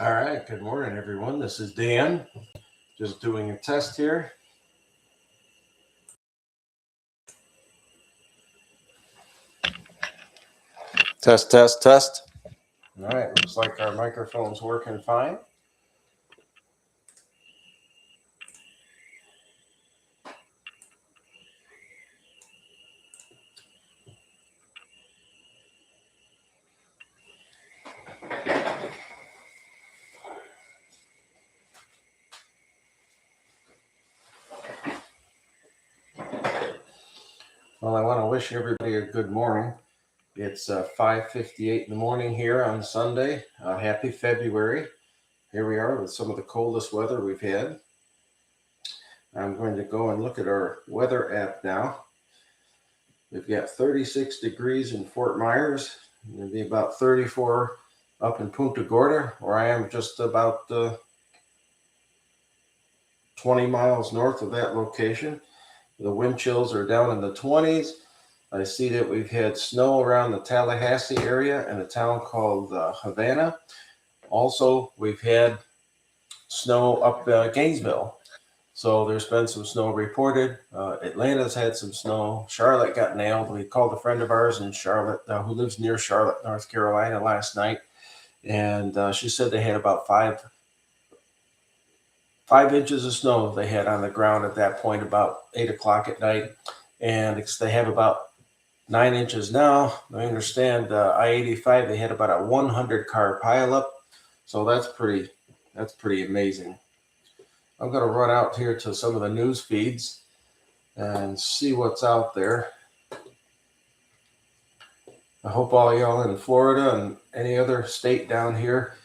All right, good morning, everyone. This is Dan, just doing a test here. Test, test, test. All right, looks like our microphone's working fine. Well, I want to wish everybody a good morning. It's 5:58 in the morning here on Sunday. Happy February. Here we are with some of the coldest weather we've had. I'm going to go and look at our weather app now. We've got 36 degrees in Fort Myers. It'll be about 34 up in Punta Gorda, where I am just about 20 miles north of that location. The wind chills are down in the 20s. I see that we've had snow around the Tallahassee area and a town called Havana. Also, we've had snow up Gainesville. So there's been some snow reported. Atlanta's had some snow. Charlotte got nailed. We called a friend of ours in Charlotte who lives near Charlotte, North Carolina last night. And she said they had about five inches of snow they had on the ground at that point, about 8 o'clock at night. And they have about 9 inches now. I understand I-85, they had about a 100 car pileup. So that's pretty amazing. I'm going to run out here to some of the news feeds and see what's out there. I hope all y'all in Florida and any other state down here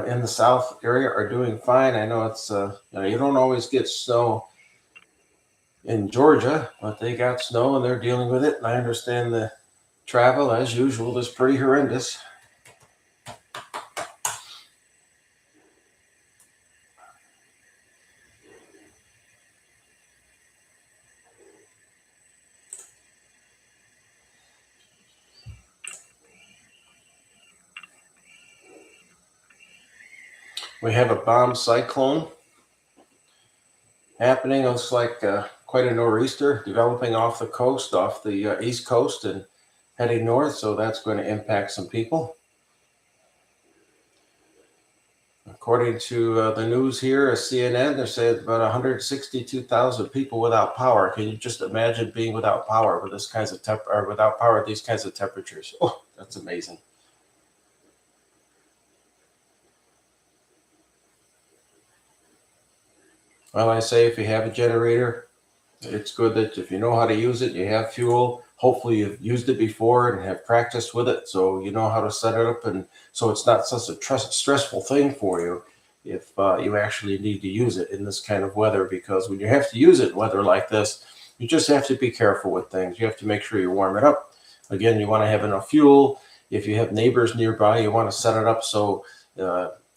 in the South area are doing fine. I know it's you don't always get snow in Georgia, but they got snow and they're dealing with it. And I understand the travel, as usual, is pretty horrendous. We have a bomb cyclone happening. Looks like quite a nor'easter developing off the coast, off the east coast and heading north. So that's going to impact some people. According to the news here, CNN, they said about 162,000 people without power. Can you just imagine being without power with these kinds of temperatures? Oh, that's amazing. Well, I say if you have a generator, it's good that if you know how to use it, you have fuel. Hopefully you've used it before and have practiced with it, so you know how to set it up, and so it's not such a stressful thing for you if you actually need to use it in this kind of weather. Because when you have to use it in weather like this, you just have to be careful with things. You have to make sure you warm it up. Again, you want to have enough fuel. If you have neighbors nearby, you want to set it up so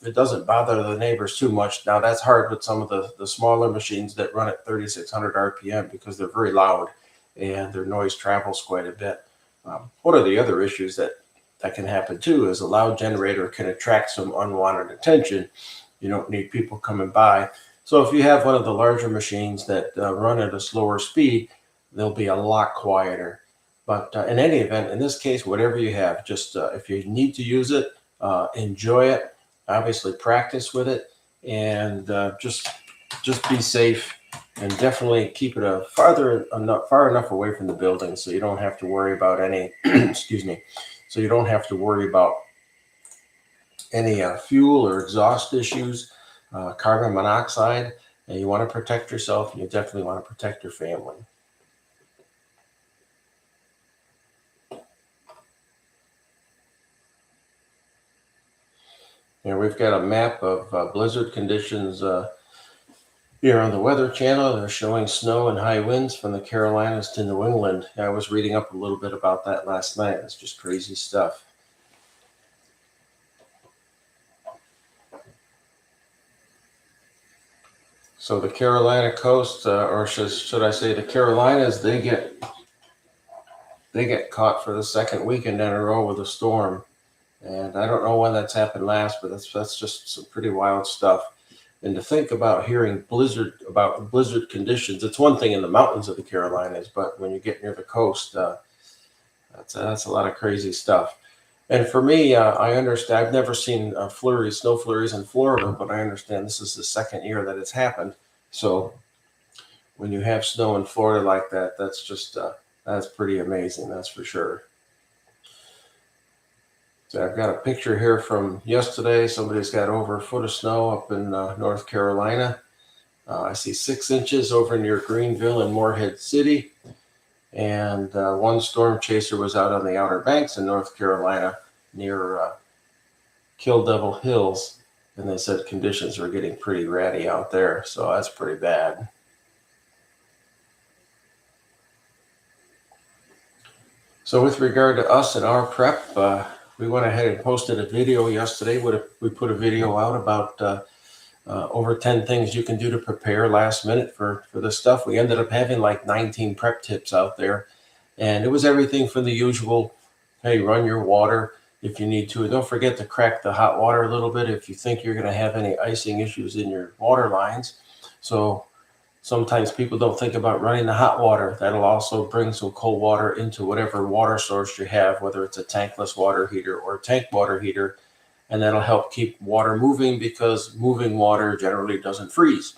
it doesn't bother the neighbors too much. Now, that's hard with some of the smaller machines that run at 3,600 RPM because they're very loud and their noise travels quite a bit. One of the other issues that can happen too is a loud generator can attract some unwanted attention. You don't need people coming by. So if you have one of the larger machines that run at a slower speed, they'll be a lot quieter. But in any event, in this case, whatever you have, just if you need to use it, enjoy it. Obviously practice with it, and just be safe, and definitely keep it far enough away from the building so you don't have to worry about any excuse me, so you don't have to worry about any fuel or exhaust issues, carbon monoxide. And you want to protect yourself, and you definitely want to protect your family. Here we've got a map of blizzard conditions here on the Weather Channel. They're showing snow and high winds from the Carolinas to New England. I was reading up a little bit about that last night. It's just crazy stuff. So the Carolina coast, or should I say the Carolinas, they get caught for the second weekend in a row with a storm. And I don't know when that's happened last, but that's just some pretty wild stuff. And to think about hearing blizzard conditions, it's one thing in the mountains of the Carolinas, but when you get near the coast, that's a lot of crazy stuff. And for me, I understand. I've never seen snow flurries in Florida, but I understand this is the second year that it's happened. So when you have snow in Florida like that, that's pretty amazing. That's for sure. So I've got a picture here from yesterday. Somebody's got over a foot of snow up in North Carolina. I see 6 inches over near Greenville and Morehead City. And one storm chaser was out on the Outer Banks in North Carolina near Kill Devil Hills. And they said conditions were getting pretty ratty out there. So that's pretty bad. So with regard to us and our prep, we went ahead and posted a video yesterday. We put a video out about over 10 things you can do to prepare last minute for this stuff. We ended up having like 19 prep tips out there. And it was everything from the usual, hey, run your water if you need to. Don't forget to crack the hot water a little bit if you think you're going to have any icing issues in your water lines. So sometimes people don't think about running the hot water. That'll also bring some cold water into whatever water source you have, whether it's a tankless water heater or a tank water heater. And that'll help keep water moving because moving water generally doesn't freeze.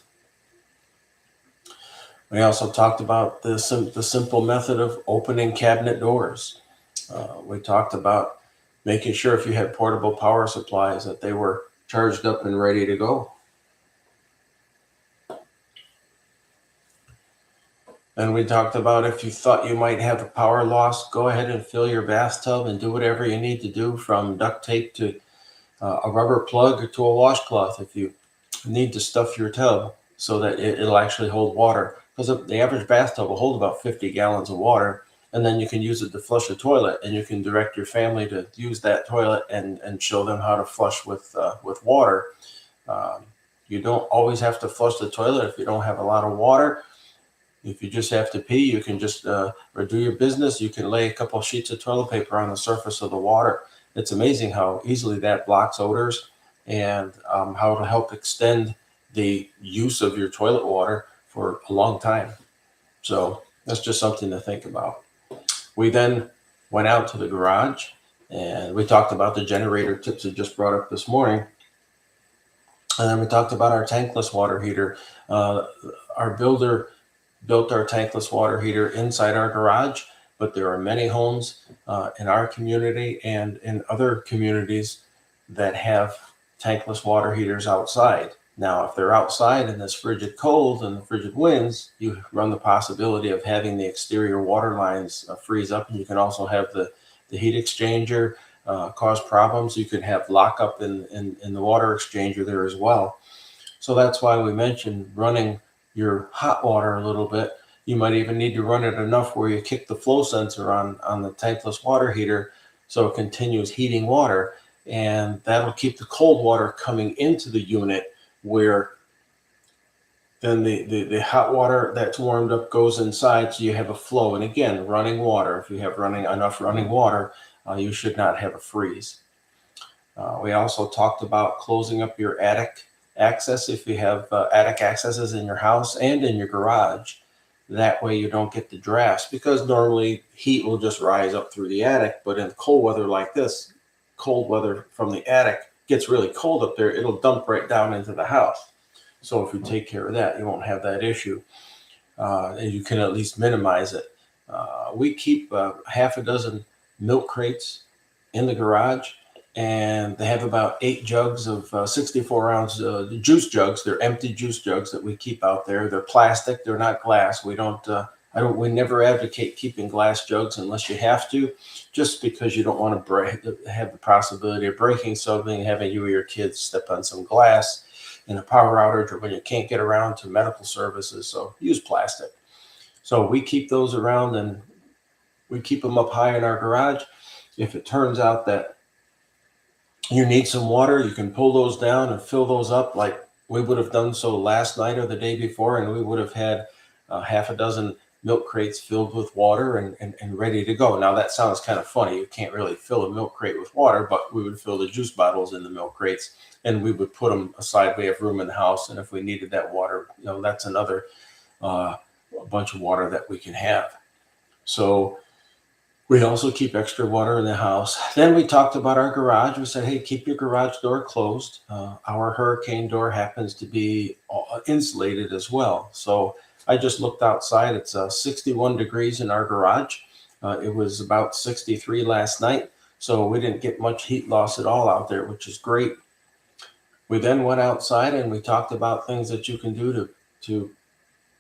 We also talked about the simple method of opening cabinet doors. We talked about making sure if you had portable power supplies that they were charged up and ready to go. And we talked about if you thought you might have a power loss, go ahead and fill your bathtub and do whatever you need to do, from duct tape to a rubber plug to a washcloth if you need to stuff your tub so that it'll actually hold water. Because the average bathtub will hold about 50 gallons of water, and then you can use it to flush a toilet, and you can direct your family to use that toilet and show them how to flush with water. You don't always have to flush the toilet if you don't have a lot of water. If you just have to pee, you can just or do your business. You can lay a couple of sheets of toilet paper on the surface of the water. It's amazing how easily that blocks odors, and how it'll help extend the use of your toilet water for a long time. So that's just something to think about. We then went out to the garage and we talked about the generator tips I just brought up this morning. And then we talked about our tankless water heater. Our builder built our tankless water heater inside our garage, but there are many homes in our community and in other communities that have tankless water heaters outside. Now, if they're outside in this frigid cold and the frigid winds, you run the possibility of having the exterior water lines freeze up, and you can also have the heat exchanger cause problems. You can have lockup in the water exchanger there as well. So that's why we mentioned running your hot water a little bit. You might even need to run it enough where you kick the flow sensor on the tankless water heater so it continues heating water, and that'll keep the cold water coming into the unit, where then the hot water that's warmed up goes inside, so you have a flow. And again, running water, if you have enough running water, you should not have a freeze. We also talked about closing up your attic access if you have attic accesses in your house and in your garage. That way you don't get the drafts, because normally heat will just rise up through the attic, but in cold weather like this, cold weather from the attic gets really cold up there, it'll dump right down into the house. So if you take care of that, you won't have that issue, and you can at least minimize it. We keep half a dozen milk crates in the garage, and they have about 8 jugs of 64-ounce juice jugs. They're empty juice jugs that we keep out there. They're plastic. They're not glass. We never advocate keeping glass jugs unless you have to, just because you don't want to have the possibility of breaking something, having you or your kids step on some glass in a power outage or when you can't get around to medical services. So use plastic. So we keep those around, and we keep them up high in our garage. If it turns out that you need some water, you can pull those down and fill those up like we would have done so last night or the day before, and we would have had half a dozen milk crates filled with water and ready to go. Now that sounds kind of funny. You can't really fill a milk crate with water, but we would fill the juice bottles in the milk crates and we would put them aside. We have room in the house. And if we needed that water, that's another bunch of water that we can have. So we also keep extra water in the house. Then we talked about our garage. We said, hey, keep your garage door closed. Our hurricane door happens to be insulated as well. So I just looked outside. It's 61 degrees in our garage. It was about 63 last night. So we didn't get much heat loss at all out there, which is great. We then went outside and we talked about things that you can do to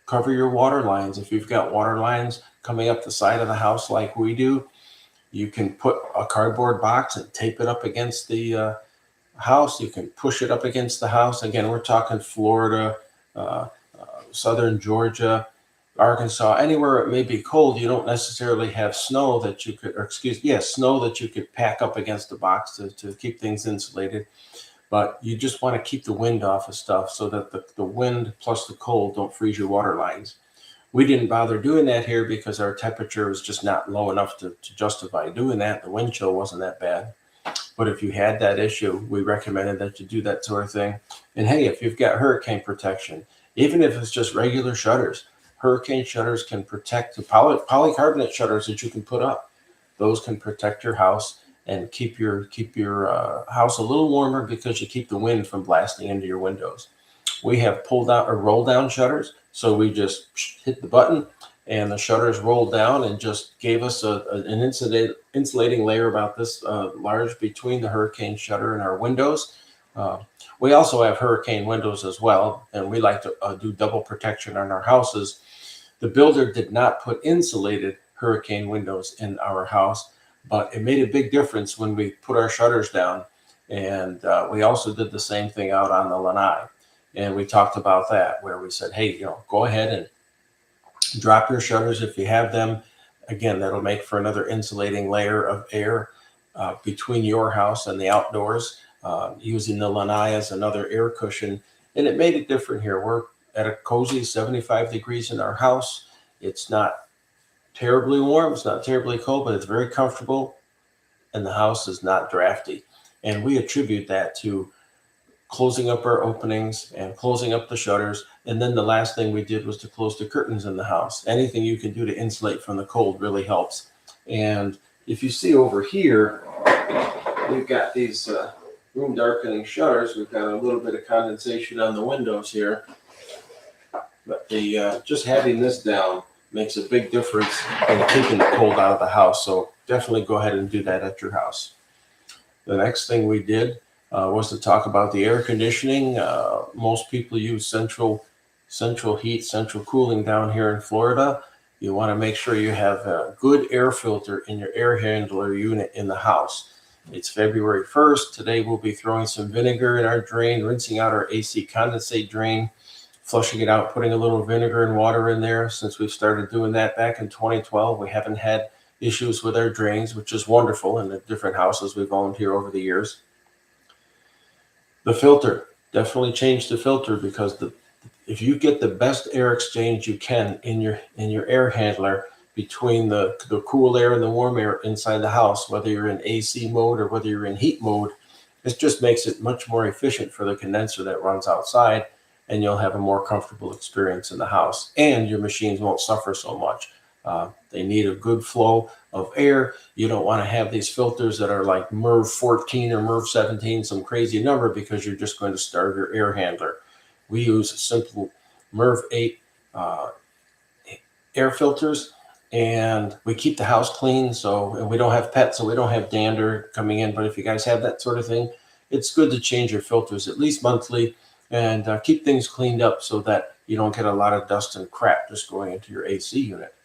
cover your water lines. If you've got water lines coming up the side of the house like we do, you can put a cardboard box and tape it up against the house. You can push it up against the house. Again, we're talking Florida, southern Georgia, Arkansas, anywhere it may be cold. You don't necessarily have snow that you could, snow that you could pack up against the box to keep things insulated. But you just want to keep the wind off of stuff so that the wind plus the cold don't freeze your water lines. We didn't bother doing that here because our temperature was just not low enough to justify doing that. The wind chill wasn't that bad. But if you had that issue, we recommended that you do that sort of thing. And hey, if you've got hurricane protection, even if it's just regular shutters, hurricane shutters can protect the polycarbonate shutters that you can put up. Those can protect your house and keep your house a little warmer because you keep the wind from blasting into your windows. We have pull down or roll down shutters. So we just hit the button and the shutters rolled down and just gave us an insulating layer about this large between the hurricane shutter and our windows. We also have hurricane windows as well, and we like to do double protection on our houses. The builder did not put insulated hurricane windows in our house, but it made a big difference when we put our shutters down. And we also did the same thing out on the lanai. And we talked about that, where we said, hey, go ahead and drop your shutters if you have them. Again, that'll make for another insulating layer of air between your house and the outdoors, using the lanai as another air cushion. And it made it different here. We're at a cozy 75 degrees in our house. It's not terribly warm. It's not terribly cold, but it's very comfortable. And the house is not drafty. And we attribute that to closing up our openings and closing up the shutters. And then the last thing we did was to close the curtains in the house. Anything you can do to insulate from the cold really helps. And if you see over here, we've got these room darkening shutters. We've got a little bit of condensation on the windows here. But just having this down makes a big difference in keeping the cold out of the house. So definitely go ahead and do that at your house. The next thing we did was to talk about the air conditioning. Most people use central heat, central cooling down here in Florida. You want to make sure you have a good air filter in your air handler unit in the house. It's February 1st. Today we'll be throwing some vinegar in our drain, rinsing out our AC condensate drain, flushing it out, putting a little vinegar and water in there. Since we started doing that back in 2012, we haven't had issues with our drains, which is wonderful in the different houses we've owned here over the years. The filter, definitely change the filter, because if you get the best air exchange you can in your air handler between the cool air and the warm air inside the house, whether you're in AC mode or whether you're in heat mode, it just makes it much more efficient for the condenser that runs outside, and you'll have a more comfortable experience in the house, and your machines won't suffer so much. They need a good flow of air. You don't want to have these filters that are like MERV 14 or MERV 17, some crazy number, because you're just going to starve your air handler. We use simple MERV 8 air filters, and we keep the house clean. And we don't have pets, so we don't have dander coming in. But if you guys have that sort of thing, it's good to change your filters at least monthly and keep things cleaned up so that you don't get a lot of dust and crap just going into your AC unit.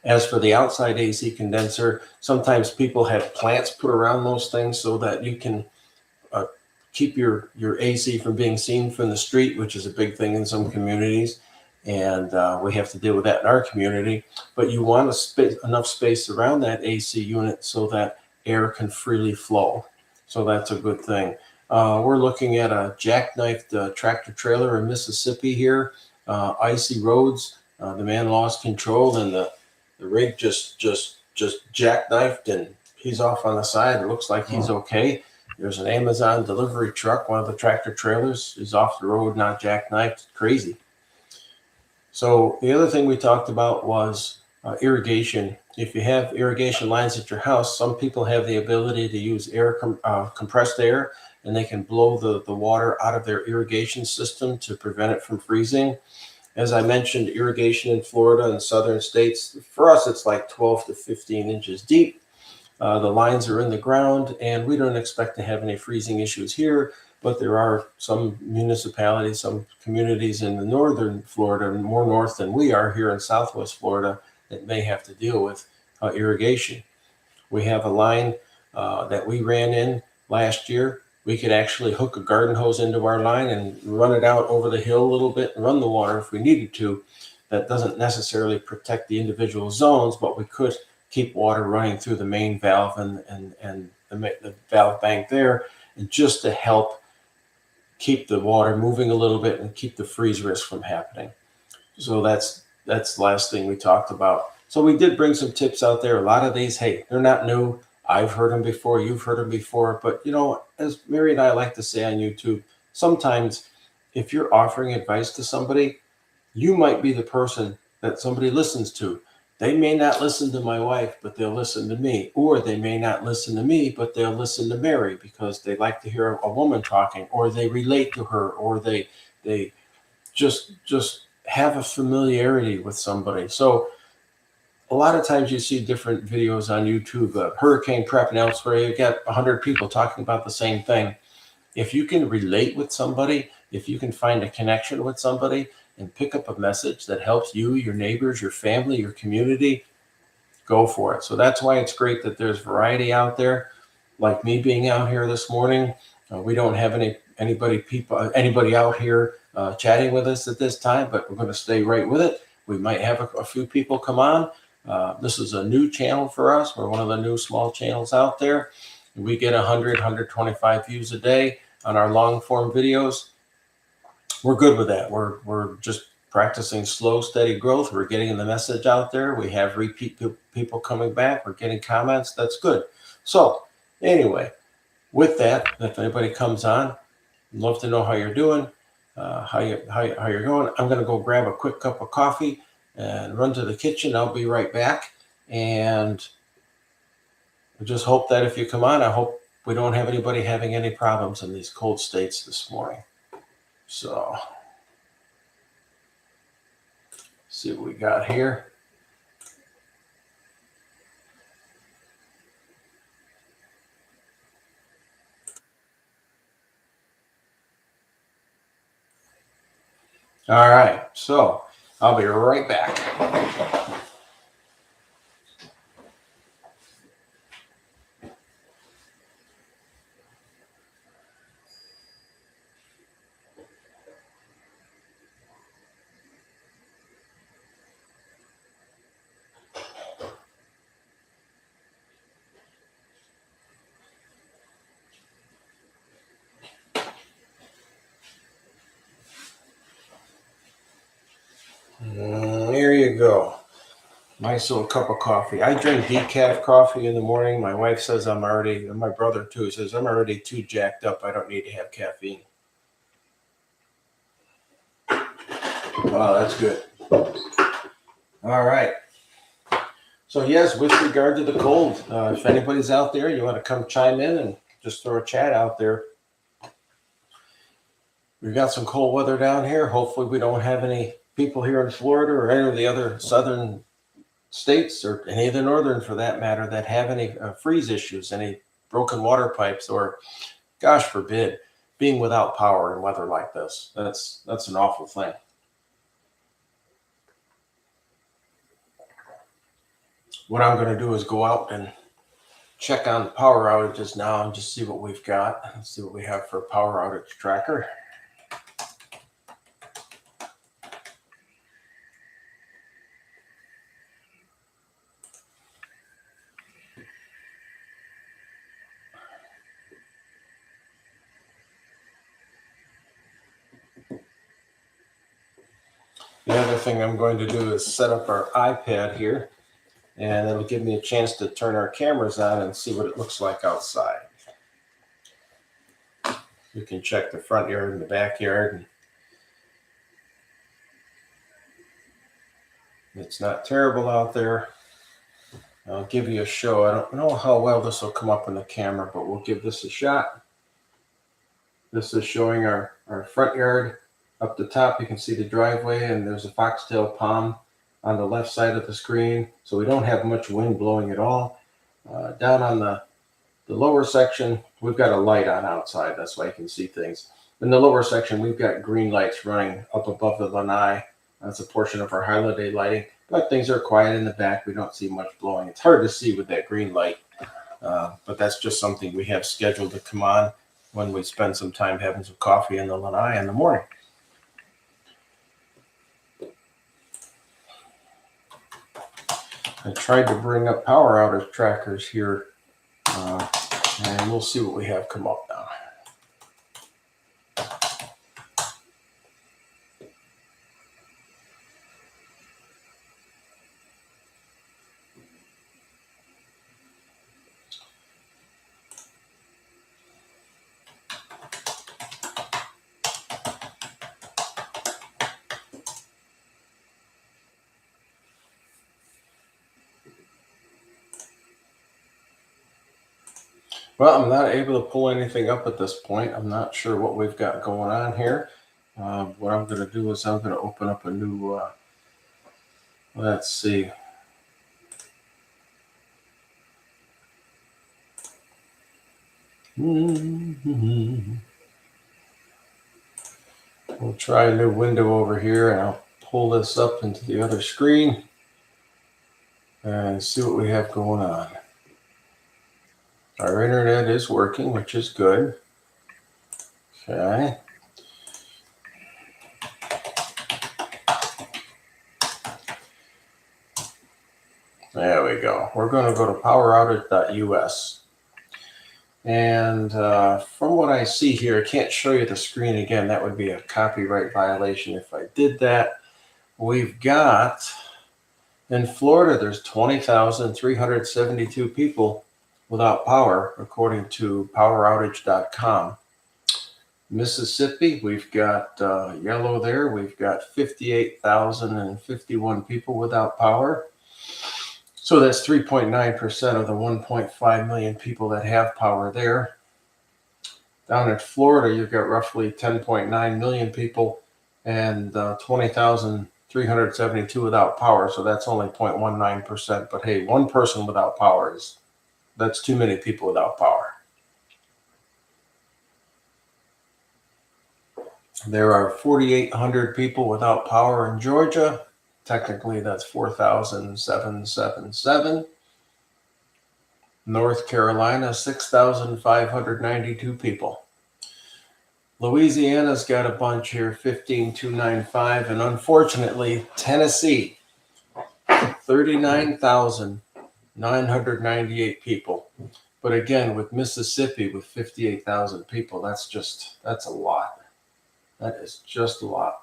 As for the outside AC condenser, sometimes people have plants put around those things so that you can keep your AC from being seen from the street, which is a big thing in some communities. And we have to deal with that in our community. But you want enough space around that AC unit so that air can freely flow. So that's a good thing. We're looking at a jackknifed tractor trailer in Mississippi here, icy roads. The man lost control, and the rig just jackknifed, and he's off on the side. It looks like he's okay. There's an Amazon delivery truck, one of the tractor trailers, is off the road, not jackknifed. Crazy. So the other thing we talked about was irrigation. If you have irrigation lines at your house, some people have the ability to use compressed air, and they can blow the water out of their irrigation system to prevent it from freezing. As I mentioned, irrigation in Florida and southern states, for us, it's like 12 to 15 inches deep. The lines are in the ground, and we don't expect to have any freezing issues here, but there are some municipalities, some communities in the northern Florida, more north than we are here in Southwest Florida, that may have to deal with irrigation. We have a line that we ran in last year. We could actually hook a garden hose into our line and run it out over the hill a little bit and run the water if we needed to. That doesn't necessarily protect the individual zones, but we could keep water running through the main valve and the valve bank there, and just to help keep the water moving a little bit and keep the freeze risk from happening. So that's the last thing we talked about. So we did bring some tips out there. A lot of these, hey, they're not new. I've heard them before. You've heard them before. But, you know, as Mary and I like to say on YouTube, sometimes if you're offering advice to somebody, you might be the person that somebody listens to. They may not listen to my wife, but they'll listen to me. Or they may not listen to me, but they'll listen to Mary because they like to hear a woman talking, or they relate to her, or they just have a familiarity with somebody. So a lot of times you see different videos on YouTube, hurricane prep and elsewhere, you get 100 people talking about the same thing. If you can relate with somebody, if you can find a connection with somebody and pick up a message that helps you, your neighbors, your family, your community, go for it. So that's why it's great that there's variety out there. Like me being out here this morning, we don't have anybody out here chatting with us at this time, but we're going to stay right with it. We might have a few people come on. This is a new channel for us. We're one of the new small channels out there. We get 100, 125 views a day on our long form videos. We're good with that. We're just practicing slow, steady growth. We're getting the message out there. We have repeat people coming back. We're getting comments. That's good. So anyway, with that, if anybody comes on, I'd love to know how you're doing, how you're going. I'm going to go grab a quick cup of coffee and run to the kitchen. I'll be right back. And I just hope that if you come on, I hope we don't have anybody having any problems in these cold states this morning. So see what we got here. All right, so I'll be right back. There you go. Nice little cup of coffee. I drink decaf coffee in the morning. My wife says and my brother too, says I'm already too jacked up. I don't need to have caffeine. Wow, that's good. All right. So yes, with regard to the cold, if anybody's out there, you want to come chime in and just throw a chat out there. We've got some cold weather down here. Hopefully we don't have any people here in Florida or any of the other southern states or any of the northern for that matter that have any freeze issues, any broken water pipes, or gosh forbid, being without power in weather like this. That's an awful thing. What I'm going to do is go out and check on the power outages now and just see what we've got. Let's see what we have for a power outage tracker. The other thing I'm going to do is set up our iPad here, and it'll give me a chance to turn our cameras on and see what it looks like outside. You can check the front yard and the backyard. It's not terrible out there. I'll give you a show. I don't know how well this will come up in the camera, but we'll give this a shot. This is showing our front yard. Up the top, you can see the driveway, and there's a foxtail palm on the left side of the screen. So we don't have much wind blowing at all. Down on the lower section, we've got a light on outside. That's why you can see things. In the lower section, we've got green lights running up above the lanai. That's a portion of our holiday lighting. But things are quiet in the back. We don't see much blowing. It's hard to see with that green light. But that's just something we have scheduled to come on when we spend some time having some coffee in the lanai in the morning. I tried to bring up power outage trackers here, and we'll see what we have come up now. Well, I'm not able to pull anything up at this point. I'm not sure what we've got going on here. What I'm going to do is I'm going to open up a new, let's see. We'll try a new window over here, and I'll pull this up into the other screen and see what we have going on. Our internet is working, which is good. Okay. There we go. We're going to go to poweroutage.us. And from what I see here, I can't show you the screen again. That would be a copyright violation if I did that. We've got, in Florida, there's 20,372 people without power, according to poweroutage.com. Mississippi, we've got yellow there. We've got 58,051 people without power. So that's 3.9% of the 1.5 million people that have power there. Down in Florida, you've got roughly 10.9 million people and 20,372 without power. So that's only 0.19%. But hey, one person without power that's too many people without power. There are 4,800 people without power in Georgia. Technically, that's 4,777. North Carolina, 6,592 people. Louisiana's got a bunch here, 15,295. And unfortunately, Tennessee, 39,998 people. But again, with Mississippi, with 58,000 people, that's a lot. That is just a lot.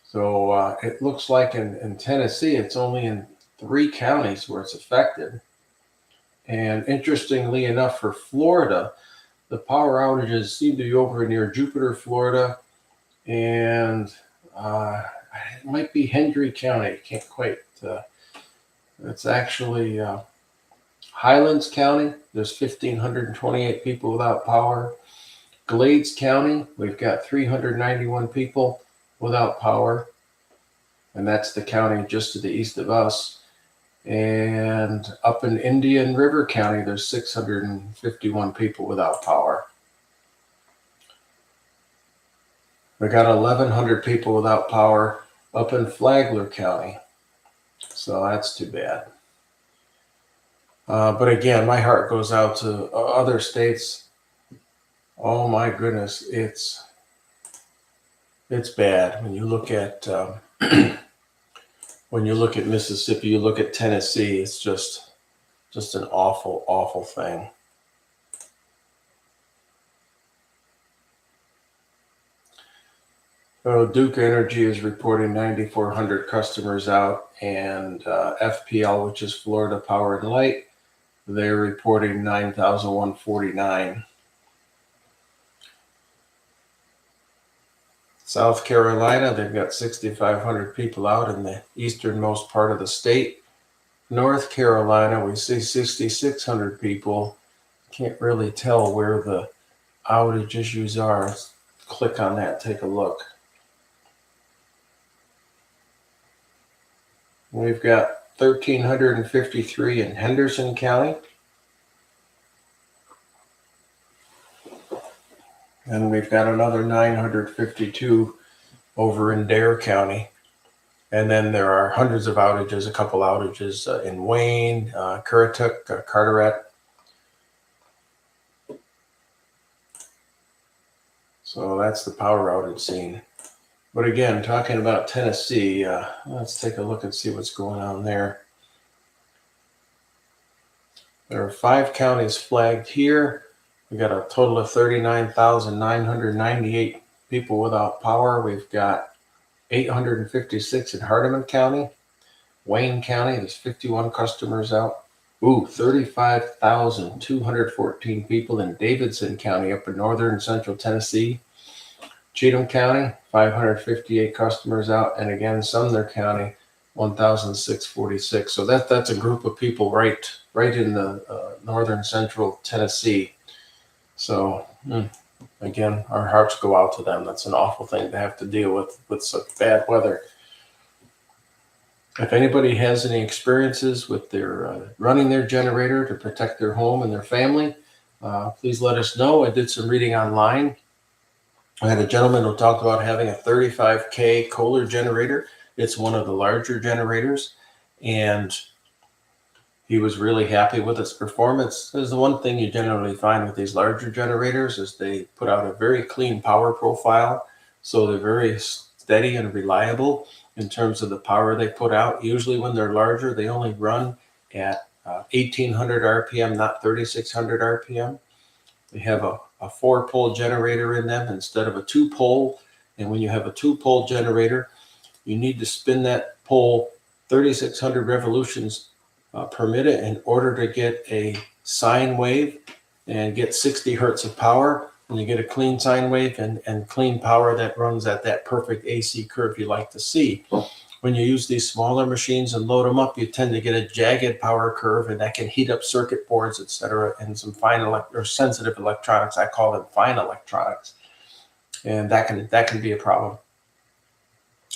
So it looks like in Tennessee, it's only in 3 counties where it's affected. And interestingly enough, for Florida, the power outages seem to be over near Jupiter, Florida, and it might be Hendry County. Can't quite. It's actually Highlands County. There's 1,528 people without power. Glades County, we've got 391 people without power, and that's the county just to the east of us. And up in Indian River County, there's 651 people without power. We got 1,100 people without power up in Flagler County, so that's too bad. But again, my heart goes out to other states. Oh my goodness, it's bad. When you look at Mississippi, you look at Tennessee, it's just an awful, awful thing. Duke Energy is reporting 9,400 customers out, and FPL, which is Florida Power and Light, they're reporting 9,149. South Carolina, they've got 6,500 people out in the easternmost part of the state. North Carolina, we see 6,600 people. Can't really tell where the outage issues are. Let's click on that, take a look. We've got 1,353 in Henderson County. And we've got another 952 over in Dare County. And then there are hundreds of outages, a couple outages in Wayne, Currituck, Carteret. So that's the power outage scene. But again, talking about Tennessee, let's take a look and see what's going on there. There are 5 counties flagged here. We got a total of 39,998 people without power. We've got 856 in Hardeman County. Wayne County, there's 51 customers out. 35,214 people in Davidson County up in northern and central Tennessee. Cheatham County, 558 customers out. And again, Sumner County, 1,646. So that's a group of people right in the northern central Tennessee. So again, our hearts go out to them. That's an awful thing to have to deal with such bad weather. If anybody has any experiences with their running their generator to protect their home and their family, please let us know. I did some reading online. I had a gentleman who talked about having a 35K Kohler generator. It's one of the larger generators, and he was really happy with its performance. There's the one thing you generally find with these larger generators is they put out a very clean power profile, so they're very steady and reliable in terms of the power they put out. Usually when they're larger, they only run at 1,800 RPM, not 3,600 RPM. They have a 4-pole generator in them instead of a 2-pole. And when you have a 2-pole generator, you need to spin that pole 3,600 revolutions per minute in order to get a sine wave and get 60 hertz of power. And you get a clean sine wave and clean power that runs at that perfect AC curve you like to see. When you use these smaller machines and load them up, you tend to get a jagged power curve, and that can heat up circuit boards, etc., and some fine or sensitive electronics. I call them fine electronics, and that can be a problem.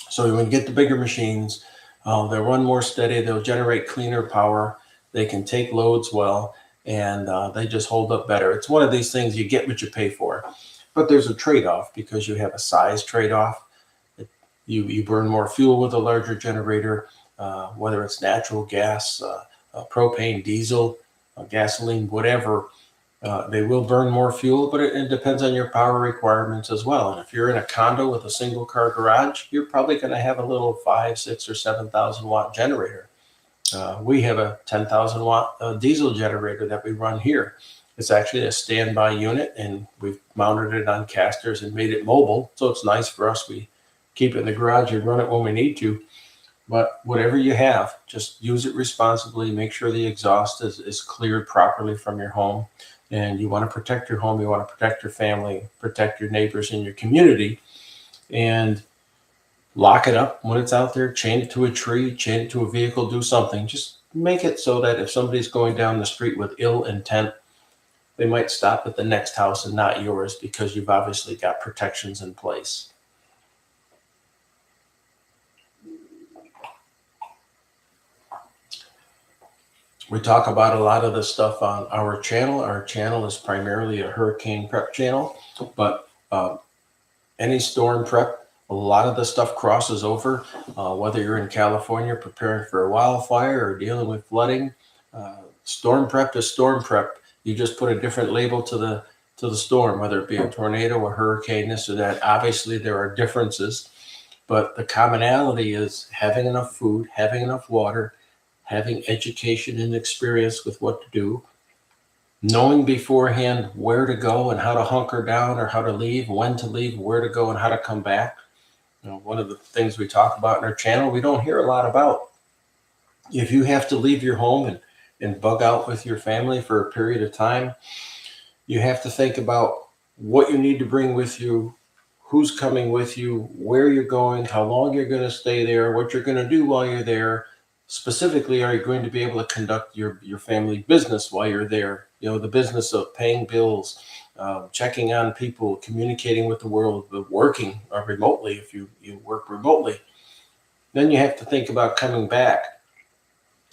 So when you get the bigger machines, they'll run more steady. They'll generate cleaner power. They can take loads well, and they just hold up better. It's one of these things, you get what you pay for, but there's a trade-off because you have a size trade-off. You burn more fuel with a larger generator, whether it's natural gas, propane, diesel, gasoline, whatever. They will burn more fuel, but it depends on your power requirements as well. And if you're in a condo with a single car garage, you're probably going to have a little 5, 6, or 7,000 watt generator. We have a 10,000 watt diesel generator that we run here. It's actually a standby unit, and we've mounted it on casters and made it mobile. So it's nice for us. We keep it in the garage and run it when we need to. But whatever you have, just use it responsibly. Make sure the exhaust is cleared properly from your home. And you want to protect your home. You want to protect your family, protect your neighbors in your community, and lock it up when it's out there. Chain it to a tree, chain it to a vehicle, do something. Just make it so that if somebody's going down the street with ill intent, they might stop at the next house and not yours because you've obviously got protections in place. We talk about a lot of this stuff on our channel. Our channel is primarily a hurricane prep channel, but any storm prep, a lot of the stuff crosses over, whether you're in California preparing for a wildfire or dealing with flooding. Storm prep is storm prep. You just put a different label to the storm, whether it be a tornado, a hurricane, this or that. Obviously, there are differences, but the commonality is having enough food, having enough water, having education and experience with what to do, knowing beforehand where to go and how to hunker down or how to leave, when to leave, where to go and how to come back. One of the things we talk about in our channel, we don't hear a lot about. If you have to leave your home and bug out with your family for a period of time, you have to think about what you need to bring with you, who's coming with you, where you're going, how long you're going to stay there, what you're going to do while you're there. Specifically, are you going to be able to conduct your family business while you're there? The business of paying bills, checking on people, communicating with the world, working remotely if you work remotely. Then you have to think about coming back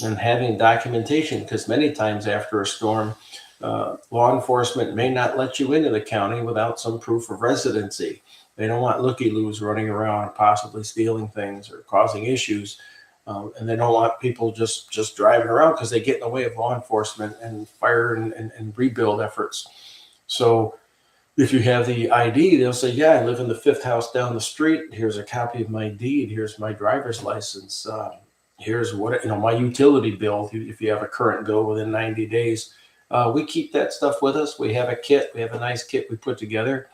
and having documentation, because many times after a storm, law enforcement may not let you into the county without some proof of residency. They don't want looky-loos running around possibly stealing things or causing issues. And they don't want people just driving around, because they get in the way of law enforcement and fire and rebuild efforts. So if you have the ID, they'll say, yeah, I live in the 5th house down the street. Here's a copy of my deed. Here's my driver's license. Here's what, my utility bill, if you have a current bill within 90 days. We keep that stuff with us. We have a kit. We have a nice kit we put together,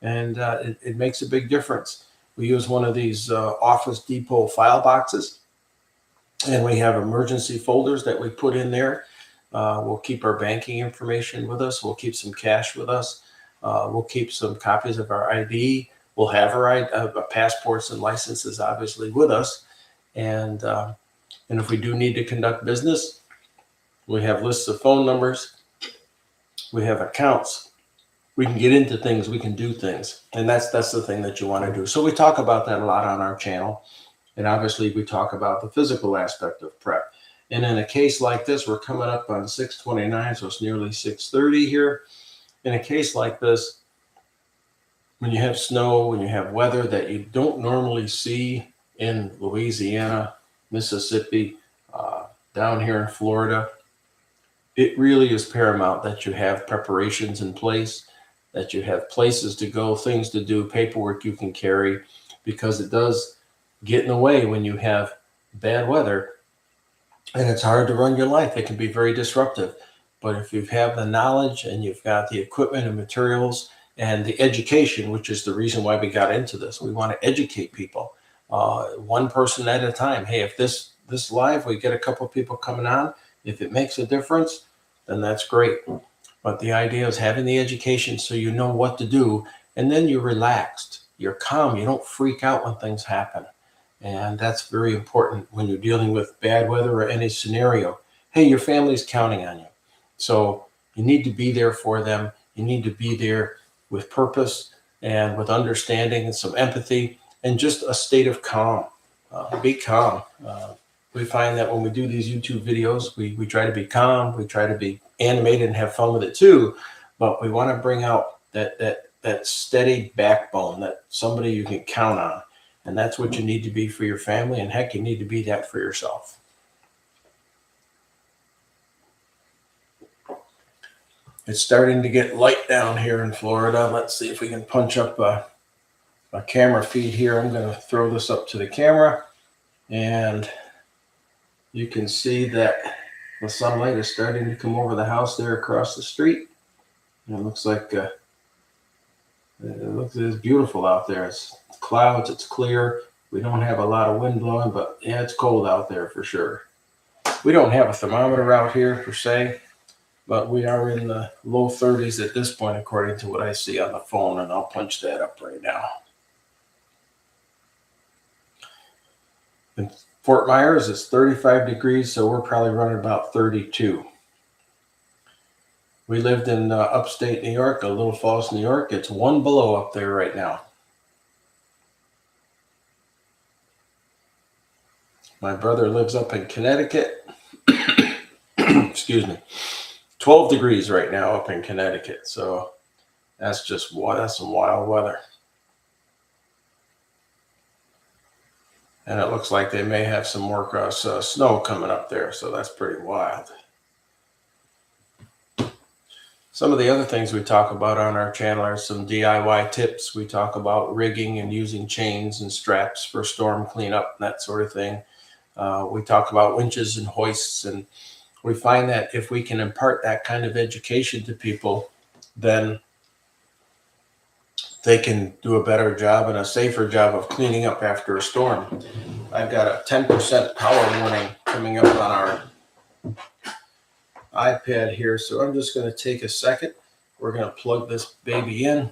and it makes a big difference. We use one of these Office Depot file boxes, and we have emergency folders that we put in there. We'll keep our banking information with us. We'll keep some cash with us. We'll keep some copies of our ID. We'll have our passports and licenses, obviously, with us. And if we do need to conduct business, we have lists of phone numbers. We have accounts. We can get into things. We can do things. And that's the thing that you want to do. So we talk about that a lot on our channel. And obviously, we talk about the physical aspect of prep. And in a case like this, we're coming up on 6:29, so it's nearly 6:30 here. In a case like this, when you have snow, when you have weather that you don't normally see in Louisiana, Mississippi, down here in Florida, it really is paramount that you have preparations in place, that you have places to go, things to do, paperwork you can carry, because it does get in the way when you have bad weather and it's hard to run your life. It can be very disruptive. But if you have the knowledge and you've got the equipment and materials and the education, which is the reason why we got into this, we want to educate people, one person at a time. Hey, if this live, we get a couple of people coming on, if it makes a difference, then that's great. But the idea is having the education so you know what to do, and then you're relaxed, you're calm, you don't freak out when things happen. And that's very important when you're dealing with bad weather or any scenario. Hey, your family's counting on you. So you need to be there for them. You need to be there with purpose and with understanding and some empathy and just a state of calm. Be calm. We find that when we do these YouTube videos, we try to be calm. We try to be animated and have fun with it too. But we want to bring out that steady backbone, that somebody you can count on. And that's what you need to be for your family. And heck, you need to be that for yourself. It's starting to get light down here in Florida. Let's see if we can punch up a camera feed here. I'm going to throw this up to the camera, and you can see that the sunlight is starting to come over the house there across the street. And it looks like it's beautiful out there. It's clouds, it's clear. We don't have a lot of wind blowing, but yeah, it's cold out there for sure. We don't have a thermometer out here per se, but we are in the low 30s at this point, according to what I see on the phone, and I'll punch that up right now. In Fort Myers, it's 35 degrees, so we're probably running about 32. We lived in upstate New York, Little Falls, New York. It's 1 below up there right now. My brother lives up in Connecticut. Excuse me. 12 degrees right now up in Connecticut. So that's some wild weather. And it looks like they may have some more snow coming up there. So that's pretty wild. Some of the other things we talk about on our channel are some DIY tips. We talk about rigging and using chains and straps for storm cleanup and that sort of thing. We talk about winches and hoists, and we find that if we can impart that kind of education to people, then they can do a better job and a safer job of cleaning up after a storm. I've got a 10% power warning coming up on our iPad here, so I'm just going to take a second. We're going to plug this baby in,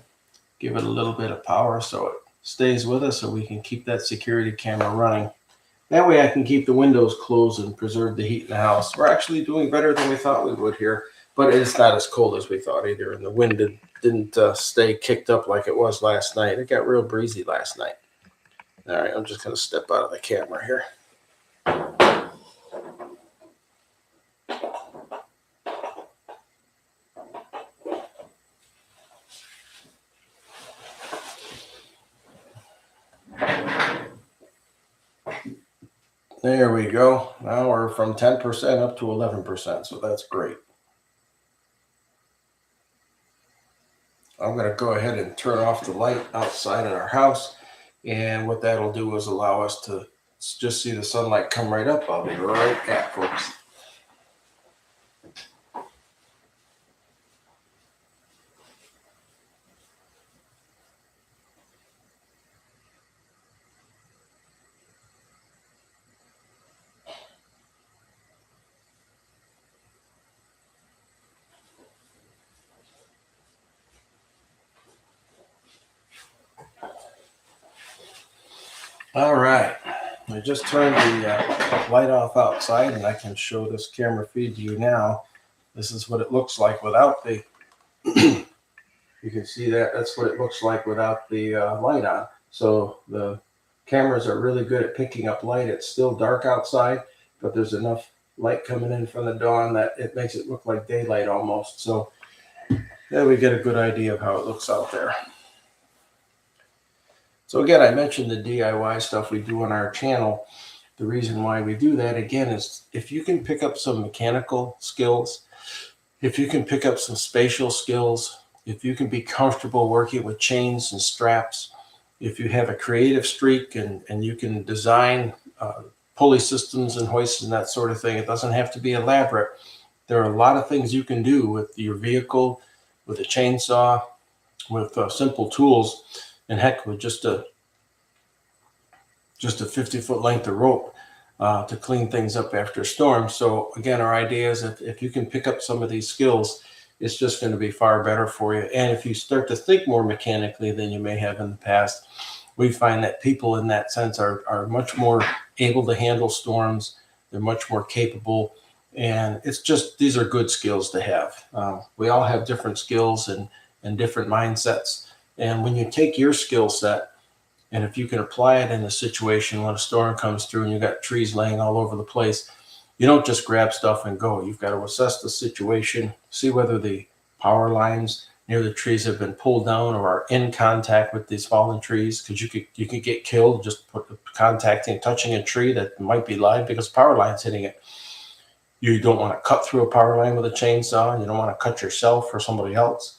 give it a little bit of power so it stays with us, so we can keep that security camera running. That way I can keep the windows closed and preserve the heat in the house. We're actually doing better than we thought we would here, but it's not as cold as we thought either, and the wind didn't stay kicked up like it was last night. It got real breezy last night. All right, I'm just going to step out of the camera here. There we go. Now we're from 10% up to 11%, so that's great. I'm going to go ahead and turn off the light outside in our house, and what that'll do is allow us to just see the sunlight come right up. I'll be right back, folks. All right, I just turned the light off outside, and I can show this camera feed to you now. This is what it looks like without the, you can see that, that's what it looks like without the light on. So the cameras are really good at picking up light. It's still dark outside, but there's enough light coming in from the dawn that it makes it look like daylight almost. So yeah, we get a good idea of how it looks out there. So again, I mentioned the DIY stuff we do on our channel. The reason why we do that, again, is if you can pick up some mechanical skills, if you can pick up some spatial skills, if you can be comfortable working with chains and straps, if you have a creative streak and you can design pulley systems and hoists and that sort of thing, it doesn't have to be elaborate. There are a lot of things you can do with your vehicle, with a chainsaw, with simple tools, and heck, with just a 50-foot length of rope to clean things up after a storm. So again, our idea is if you can pick up some of these skills, it's just going to be far better for you. And if you start to think more mechanically than you may have in the past, we find that people in that sense are much more able to handle storms. They're much more capable. And it's just, these are good skills to have. We all have different skills and different mindsets. And when you take your skill set, and if you can apply it in a situation when a storm comes through and you got trees laying all over the place, you don't just grab stuff and go. You've got to assess the situation, see whether the power lines near the trees have been pulled down or are in contact with these fallen trees, because you could get killed just touching a tree that might be live because power line's hitting it. You don't want to cut through a power line with a chainsaw, and you don't want to cut yourself or somebody else.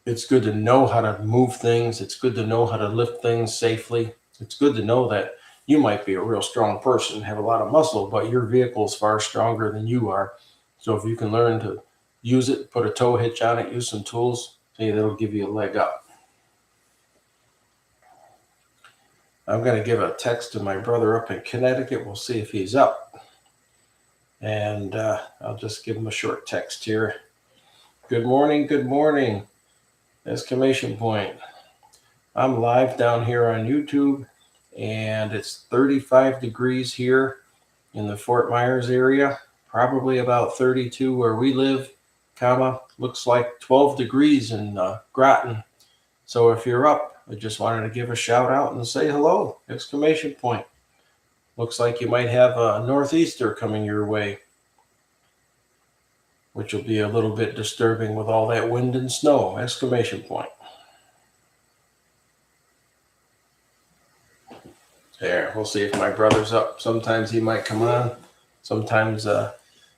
It's good to know how to move things. It's good to know how to lift things safely. It's good to know that you might be a real strong person, have a lot of muscle, but your vehicle is far stronger than you are. So if you can learn to use it, put a tow hitch on it, use some tools, that'll give you a leg up. I'm going to give a text to my brother up in Connecticut. We'll see if he's up. And I'll just give him a short text here. Good morning. Good morning. Exclamation point. I'm live down here on YouTube, and it's 35 degrees here in the Fort Myers area, probably about 32 where we live, looks like 12 degrees in Groton. So if you're up, I just wanted to give a shout out and say hello, exclamation point. Looks like you might have a northeaster coming your way, which will be a little bit disturbing with all that wind and snow, exclamation point. There, we'll see if my brother's up. Sometimes he might come on. Sometimes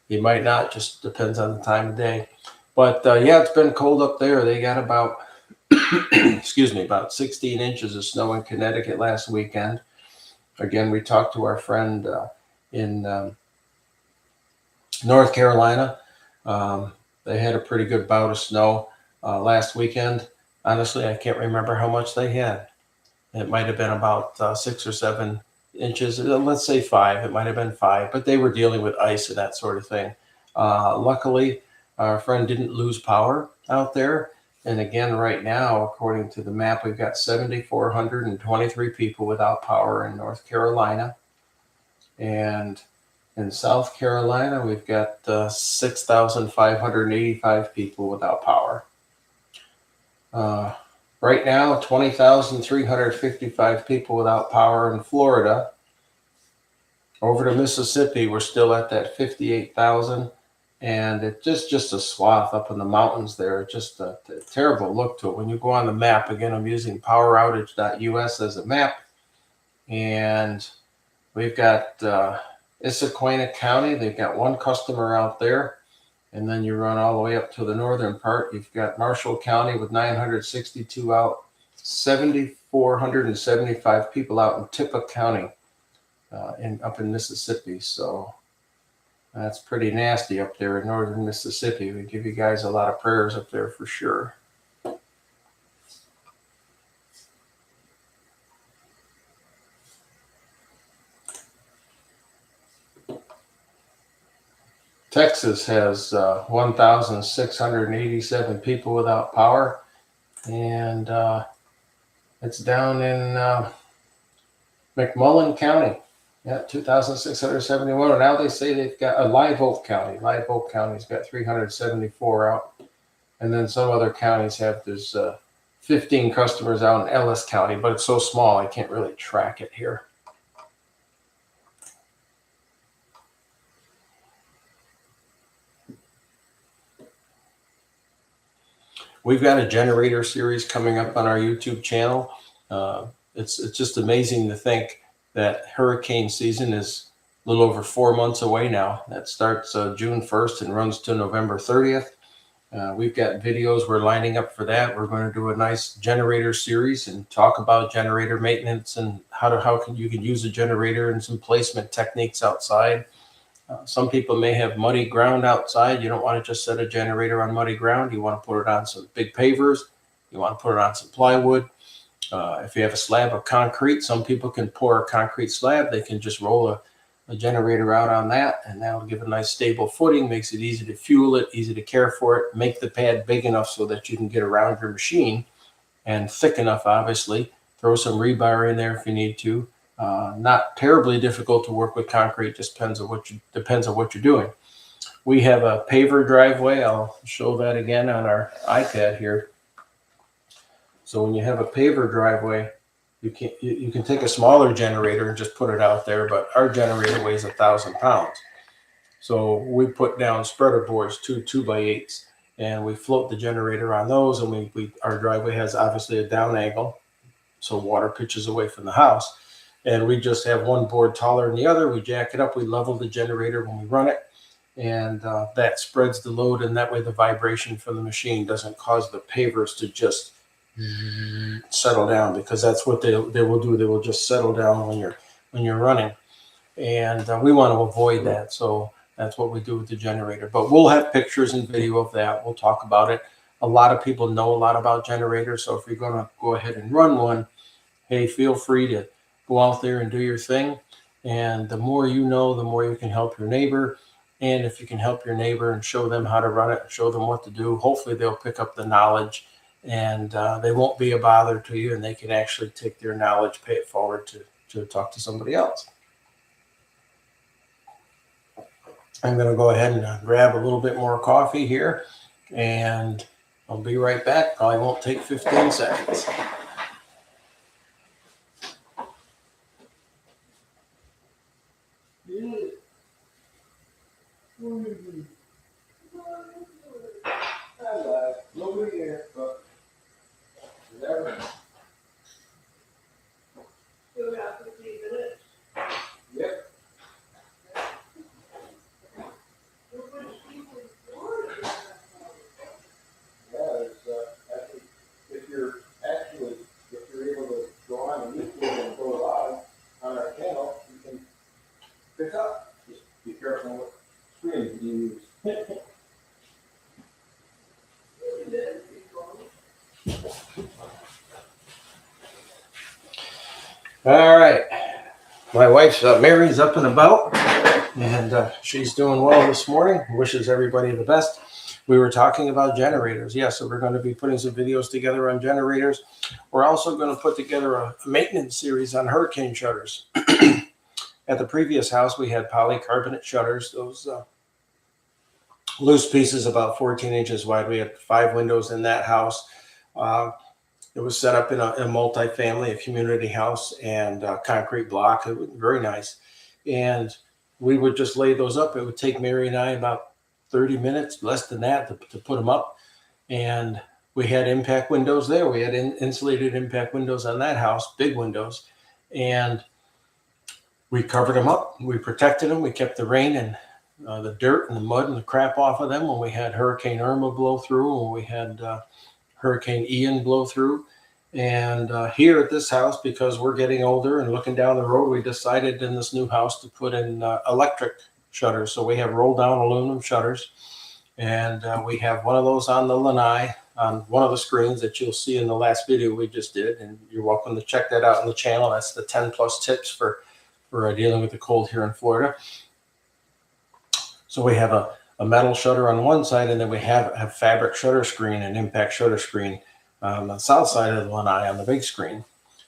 he might not, just depends on the time of day. But yeah, it's been cold up there. They got about, about 16 inches of snow in Connecticut last weekend. Again, we talked to our friend in North Carolina. They had a pretty good bout of snow last weekend. Honestly, I can't remember how much they had. It might have been about 6 or 7 inches. Let's say 5. It might have been 5, but they were dealing with ice and that sort of thing. Luckily, our friend didn't lose power out there. And again, right now, according to the map, we've got 7,423 people without power in North Carolina. And in South Carolina, we've got 6,585 people without power. Right now, 20,355 people without power in Florida. Over to Mississippi, we're still at that 58,000. And it's just a swath up in the mountains there. It's just a terrible look to it. When you go on the map, again, I'm using poweroutage.us as a map. And we've got Issaquahna County. They've got one customer out there. And then you run all the way up to the northern part. You've got Marshall County with 962 out, 7,475 people out in Tippah County up in Mississippi. So that's pretty nasty up there in northern Mississippi. We give you guys a lot of prayers up there for sure. Texas has 1,687 people without power, and it's down in McMullen County. Yeah, 2,671. And now they say they've got Live Oak County. Live Oak County's got 374 out. And then some other counties there's 15 customers out in Ellis County, but it's so small I can't really track it here. We've got a generator series coming up on our YouTube channel. It's just amazing to think that hurricane season is a little over 4 months away now. That starts June 1st and runs to November 30th. We've got videos we're lining up for that. We're going to do a nice generator series and talk about generator maintenance and how you can use a generator and some placement techniques outside. Some people may have muddy ground outside. You don't want to just set a generator on muddy ground. You want to put it on some big pavers. You want to put it on some plywood. If you have a slab of concrete, some people can pour a concrete slab. They can just roll a generator out on that, and that'll give a nice stable footing, makes it easy to fuel it, easy to care for it, make the pad big enough so that you can get around your machine, and thick enough, obviously. Throw some rebar in there if you need to. Not terribly difficult to work with concrete, just depends on what you're doing. We have a paver driveway. I'll show that again on our iPad here. So when you have a paver driveway, you can take a smaller generator and just put it out there, but our generator weighs 1,000 pounds. So we put down spreader boards, 2x8s, and we float the generator on those, and our driveway has obviously a down angle, so water pitches away from the house. And we just have one board taller than the other. We jack it up, we level the generator when we run it, and that spreads the load, and that way the vibration from the machine doesn't cause the pavers to just settle down, because that's what they will do. They will just settle down when you're running, and we want to avoid that. So that's what we do with the generator. But we'll have pictures and video of that. We'll talk about it. A lot of people know a lot about generators, so if you're going to go ahead and run one, hey, feel free to go out there and do your thing. And the more you know, the more you can help your neighbor. And if you can help your neighbor and show them how to run it, show them what to do, hopefully they'll pick up the knowledge, and they won't be a bother to you, and they can actually take their knowledge, pay it forward to talk to somebody else. I'm going to go ahead and grab a little bit more coffee here, and I'll be right back. Probably won't take 15 seconds. Nobody here, but never. Still got 15 minutes. Yep. Yeah, if you're able to go on YouTube and go live on our channel, you can pick up. Just be careful what screen you use. All right. My wife, Mary's up and about, and she's doing well this morning. Wishes everybody the best. We were talking about generators. Yeah, so we're going to be putting some videos together on generators. We're also going to put together a maintenance series on hurricane shutters. At the previous house, we had polycarbonate shutters, those loose pieces about 14 inches wide. We had 5 windows in that house. It was set up in a multi-family, a community house, and a concrete block. It was very nice. And we would just lay those up. It would take Mary and I about 30 minutes, less than that, to put them up. And we had impact windows there. We had insulated impact windows on that house, big windows. And we covered them up. We protected them. We kept the rain and the dirt and the mud and the crap off of them when we had Hurricane Irma blow through, when we had Hurricane Ian blow through. And here at this house, because we're getting older and looking down the road, we decided in this new house to put in electric shutters. So we have roll down aluminum shutters, and we have one of those on the lanai on one of the screens that you'll see in the last video we just did. And you're welcome to check that out on the channel. That's the 10 plus tips for dealing with the cold here in Florida. So we have a metal shutter on one side, and then we have a fabric shutter screen and impact shutter screen on the south side of the lanai on the big screen.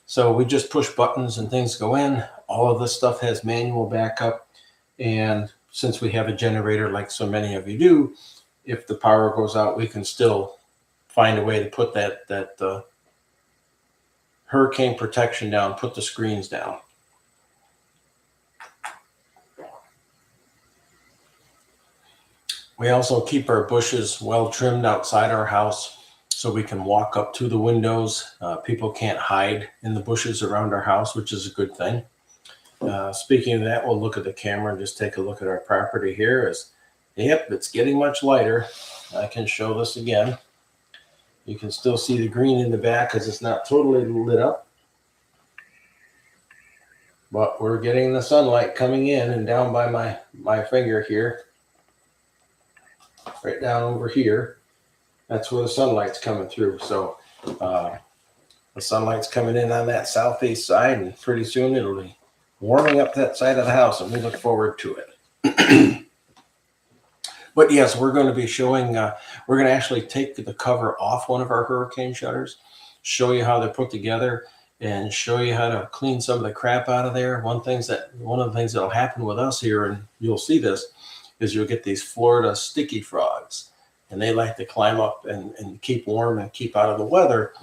So we just push buttons and things go in. All of this stuff has manual backup. And since we have a generator like so many of you do, if the power goes out, we can still find a way to put that hurricane protection down, put the screens down. We also keep our bushes well trimmed outside our house so we can walk up to the windows. People can't hide in the bushes around our house, which is a good thing. Speaking of that, we'll look at the camera and just take a look at our property here. Yep, it's getting much lighter. I can show this again. You can still see the green in the back because it's not totally lit up. But we're getting the sunlight coming in, and down by my finger here, right down over here, that's where the sunlight's coming through. So the sunlight's coming in on that southeast side, and pretty soon it'll be warming up that side of the house, and we look forward to it. But yes, we're going to be showing, we're going to actually take the cover off one of our hurricane shutters, show you how they're put together, and show you how to clean some of the crap out of there. One of the things that'll happen with us here, and you'll see this, is you'll get these Florida sticky frogs, and they like to climb up and keep warm and keep out of the weather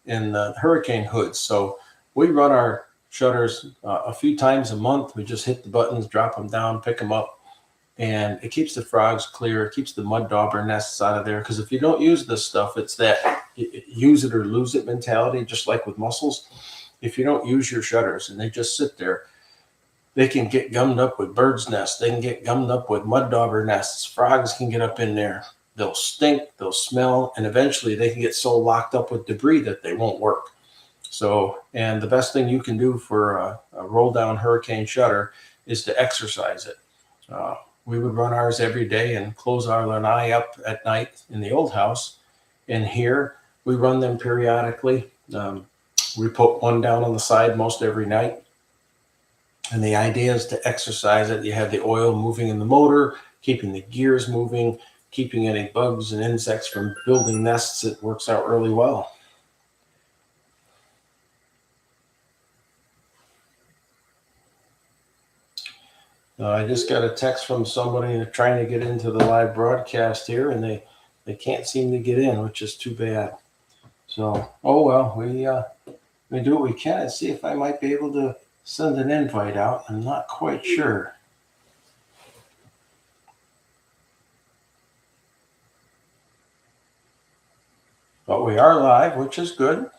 in the hurricane hoods. So we run our shutters a few times a month. We just hit the buttons, drop them down, pick them up, and it keeps the frogs clear. It keeps the mud dauber nests out of there. Because if you don't use this stuff, it's that use it or lose it mentality, just like with mussels. If you don't use your shutters and they just sit there, they can get gummed up with birds' nests. They can get gummed up with mud dauber nests. Frogs can get up in there. They'll stink, they'll smell, and eventually they can get so locked up with debris that they won't work. So, and the best thing you can do for a roll down hurricane shutter is to exercise it. We would run ours every day and close our lanai up at night in the old house. And here we run them periodically. We put one down on the side most every night. And the idea is to exercise it. You have the oil moving in the motor, keeping the gears moving, keeping any bugs and insects from building nests. It works out really well. I just got a text from somebody trying to get into the live broadcast here, and they can't seem to get in, which is too bad. So, oh well, we do what we can and see if I might be able to send an invite out. I'm not quite sure. But we are live, which is good.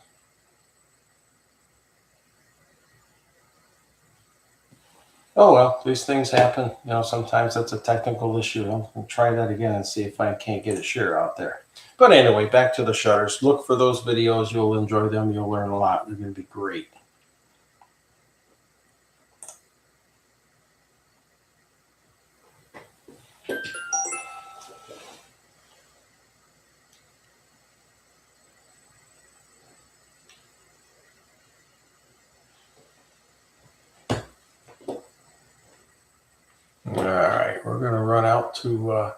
Oh well, these things happen. You know, sometimes that's a technical issue. I'll try that again and see if I can't get a share out there. But anyway, back to the shutters. Look for those videos. You'll enjoy them. You'll learn a lot. They're going to be great. we're going to run out to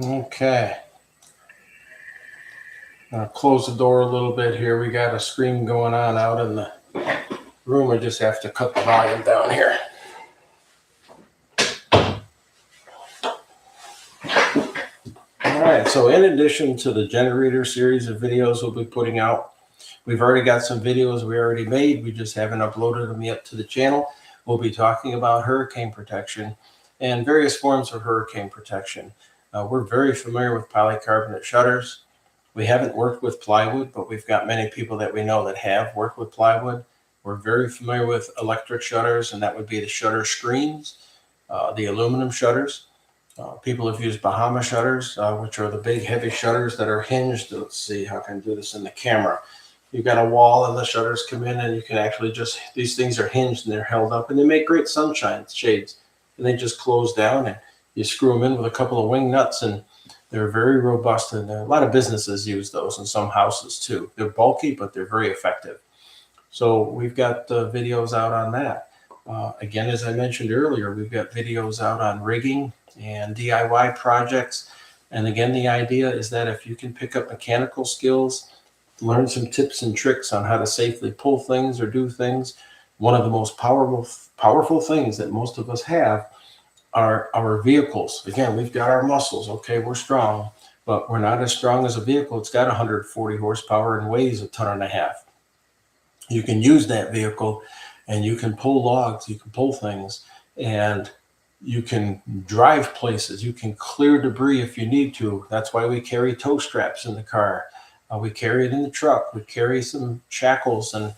okay. I'll close the door a little bit here. We got a scream going on out in the room. I just have to cut the volume down here. All right, so in addition to the generator series of videos we'll be putting out, we've already got some videos we already made. We just haven't uploaded them yet to the channel. We'll be talking about hurricane protection and various forms of hurricane protection. We're very familiar with polycarbonate shutters. We haven't worked with plywood, but we've got many people that we know that have worked with plywood. We're very familiar with electric shutters, and that would be the shutter screens, the aluminum shutters. People have used Bahama shutters, which are the big heavy shutters that are hinged. Let's see how I can do this in the camera. You've got a wall and the shutters come in, and you can actually these things are hinged and they're held up, and they make great sunshine shades, and they just close down, and you screw them in with a couple of wing nuts, and they're very robust, and a lot of businesses use those, and some houses too. They're bulky, but they're very effective. So we've got videos out on that. Again, as I mentioned earlier, we've got videos out on rigging and DIY projects. And again, the idea is that if you can pick up mechanical skills, learn some tips and tricks on how to safely pull things or do things, one of the most powerful things that most of us have are our vehicles. Again, we've got our muscles. Okay, we're strong, but we're not as strong as a vehicle. It's got 140 horsepower and weighs 1.5 tons. You can use that vehicle and you can pull logs, you can pull things, and you can drive places. You can clear debris if you need to. That's why we carry tow straps in the car. We carry it in the truck. We carry some shackles, and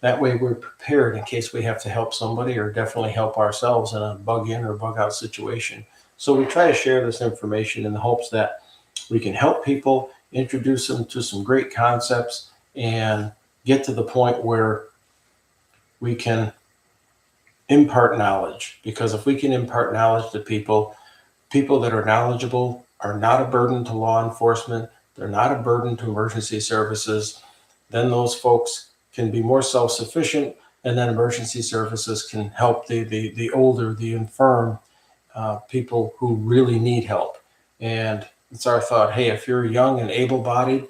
that way we're prepared in case we have to help somebody or definitely help ourselves in a bug in or bug out situation. So we try to share this information in the hopes that we can help people, introduce them to some great concepts, and get to the point where we can impart knowledge. Because if we can impart knowledge to people that are knowledgeable are not a burden to law enforcement, they're not a burden to emergency services, then those folks can be more self-sufficient, and then emergency services can help the older, the infirm people who really need help. And it's our thought, hey, if you're young and able-bodied,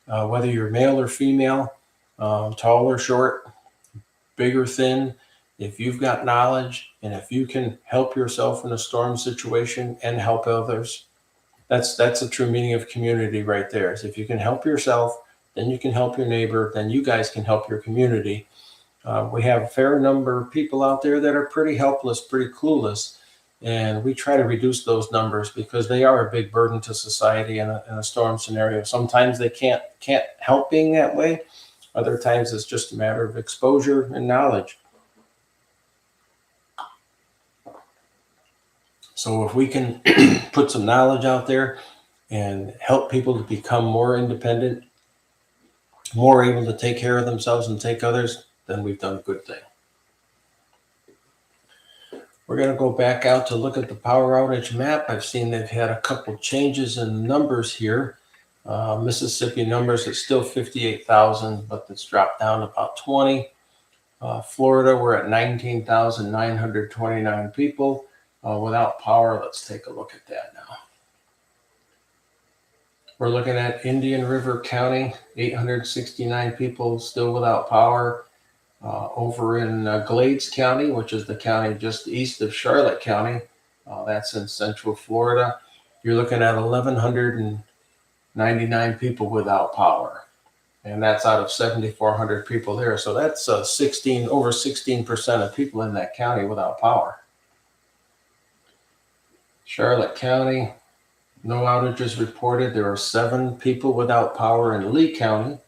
whether you're male or female, tall or short, big or thin, if you've got knowledge and if you can help yourself in a storm situation and help others, that's a true meaning of community right there. Is if you can help yourself, then you can help your neighbor, then you guys can help your community. We have a fair number of people out there that are pretty helpless, pretty clueless, and we try to reduce those numbers because they are a big burden to society in a storm scenario. Sometimes they can't help being that way. Other times it's just a matter of exposure and knowledge. So if we can put some knowledge out there and help people to become more independent, more able to take care of themselves and take others, then we've done a good thing. We're going to go back out to look at the power outage map. I've seen they've had a couple changes in numbers here. Mississippi numbers, it's still 58,000, but it's dropped down about 20. Florida, we're at 19,929 people without power. Let's take a look at that now. We're looking at Indian River County, 869 people still without power. Over in Glades County, which is the county just east of Charlotte County, that's in Central Florida, you're looking at 1,199 people without power. And that's out of 7,400 people there. So that's over 16% of people in that county without power. Charlotte County, no outages reported. There are 7 people without power in Lee County.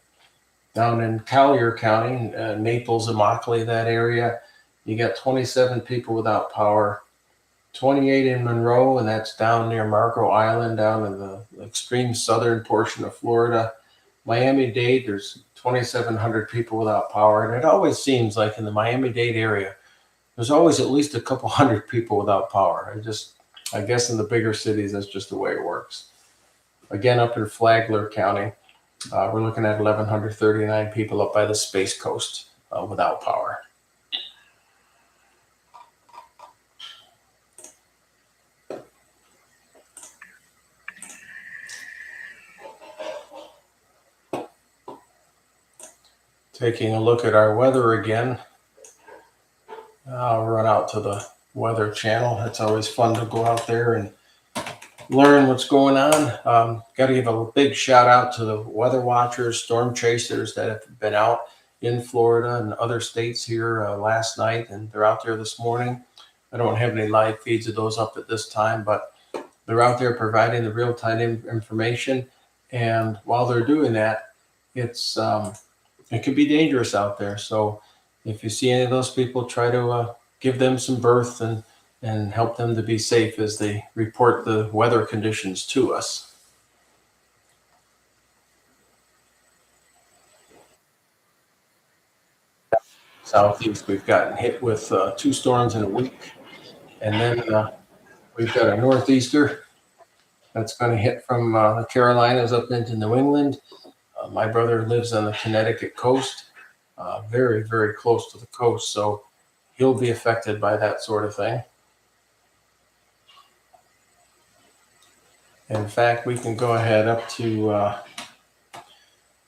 Down in Collier County, Naples, Immokalee, that area, you got 27 people without power. 28 in Monroe, and that's down near Marco Island, down in the extreme southern portion of Florida. Miami-Dade, there's 2,700 people without power. And it always seems like in the Miami-Dade area, there's always at least a couple hundred people without power. I guess in the bigger cities, that's just the way it works. Again, up in Flagler County, we're looking at 1,139 people up by the Space Coast without power. Taking a look at our weather again. I'll run out to the Weather Channel. It's always fun to go out there and learn what's going on. Got to give a big shout out to the weather watchers, storm chasers that have been out in Florida and other states here last night, and they're out there this morning. I don't have any live feeds of those up at this time, but they're out there providing the real-time information. And while they're doing that, it can be dangerous out there. So if you see any of those people, try to give them some berth and help them to be safe as they report the weather conditions to us. Southeast, we've gotten hit with 2 storms in a week. And then we've got a northeaster that's going to hit from the Carolinas up into New England. My brother lives on the Connecticut coast, very, very close to the coast. So he'll be affected by that sort of thing. In fact, we can go ahead up to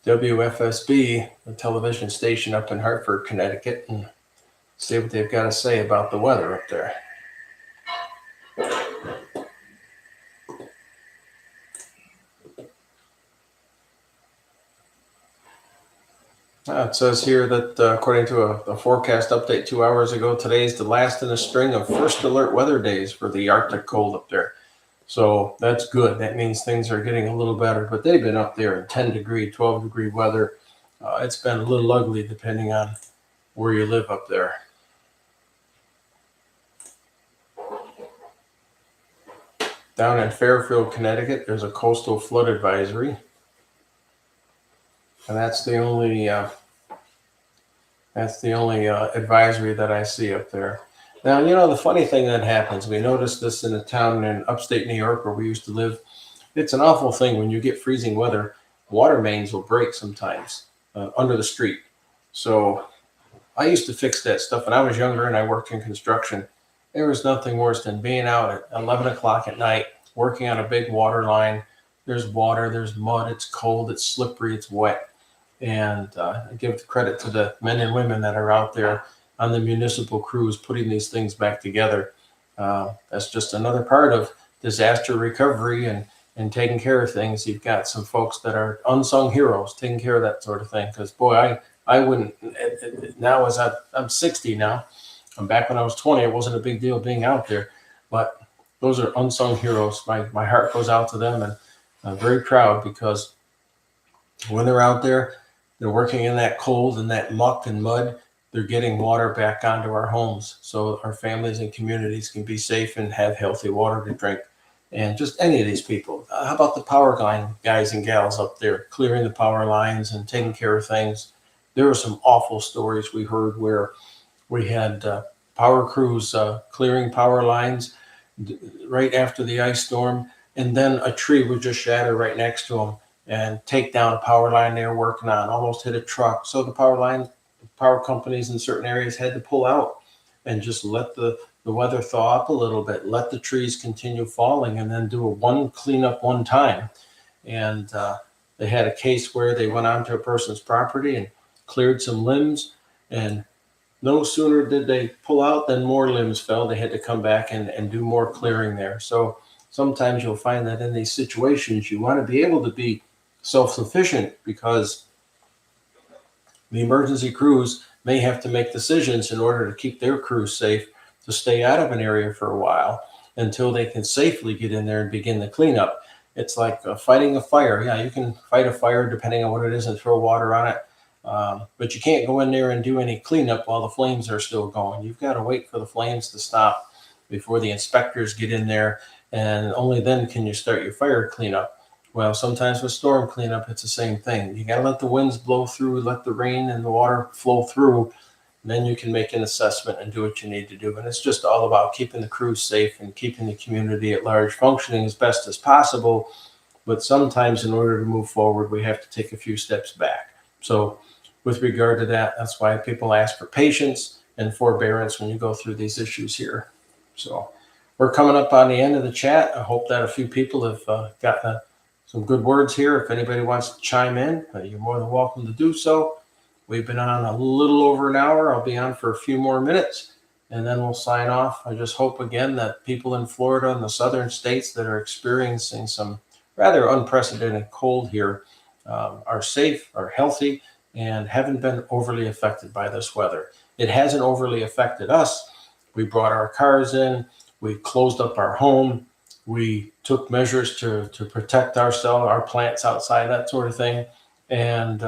WFSB, the television station up in Hartford, Connecticut, and see what they've got to say about the weather up there. It says here that according to a forecast update 2 hours ago, today is the last in a string of first alert weather days for the Arctic cold up there. So that's good. That means things are getting a little better, but they've been up there in 10-degree, 12-degree weather. It's been a little ugly depending on where you live up there. Down in Fairfield, Connecticut, there's a coastal flood advisory. And that's the only advisory that I see up there. Now, you know, the funny thing that happens, we noticed this in a town in upstate New York where we used to live. It's an awful thing when you get freezing weather. Water mains will break sometimes under the street. So I used to fix that stuff when I was younger and I worked in construction. There was nothing worse than being out at 11 o'clock at night, working on a big water line. There's water, there's mud, it's cold, it's slippery, it's wet. And I give credit to the men and women that are out there on the municipal crews putting these things back together. That's just another part of disaster recovery and taking care of things. You've got some folks that are unsung heroes taking care of that sort of thing. Because boy, I wouldn't. Now as I'm 60 now. I'm back when I was 20. It wasn't a big deal being out there, but those are unsung heroes. My heart goes out to them, and I'm very proud because when they're out there, they're working in that cold and that muck and mud. They're getting water back onto our homes so our families and communities can be safe and have healthy water to drink. And just any of these people. How about the power line guys and gals up there clearing the power lines and taking care of things? There were some awful stories we heard where we had power crews clearing power lines right after the ice storm, and then a tree would just shatter right next to them and take down a power line they were working on, almost hit a truck. So the power companies in certain areas had to pull out and just let the weather thaw up a little bit, let the trees continue falling, and then do a one cleanup one time. And they had a case where they went onto a person's property and cleared some limbs, and no sooner did they pull out than more limbs fell. They had to come back and do more clearing there. So sometimes you'll find that in these situations, you want to be able to be self-sufficient because the emergency crews may have to make decisions in order to keep their crews safe to stay out of an area for a while until they can safely get in there and begin the cleanup. It's like fighting a fire. Yeah, you can fight a fire depending on what it is and throw water on it. But you can't go in there and do any cleanup while the flames are still going. You've got to wait for the flames to stop before the inspectors get in there, and only then can you start your fire cleanup. Well, sometimes with storm cleanup, it's the same thing. You got to let the winds blow through, let the rain and the water flow through, and then you can make an assessment and do what you need to do. And it's just all about keeping the crews safe and keeping the community at large functioning as best as possible. But sometimes in order to move forward, we have to take a few steps back. So with regard to that, that's why people ask for patience and forbearance when you go through these issues here. So we're coming up on the end of the chat. I hope that a few people have gotten some good words here. If anybody wants to chime in, you're more than welcome to do so. We've been on a little over an hour. I'll be on for a few more minutes, and then we'll sign off. I just hope again that people in Florida and the southern states that are experiencing some rather unprecedented cold here are safe, are healthy, and haven't been overly affected by this weather. It hasn't overly affected us. We brought our cars in, we closed up our home, we took measures to protect ourselves, our plants outside, that sort of thing. And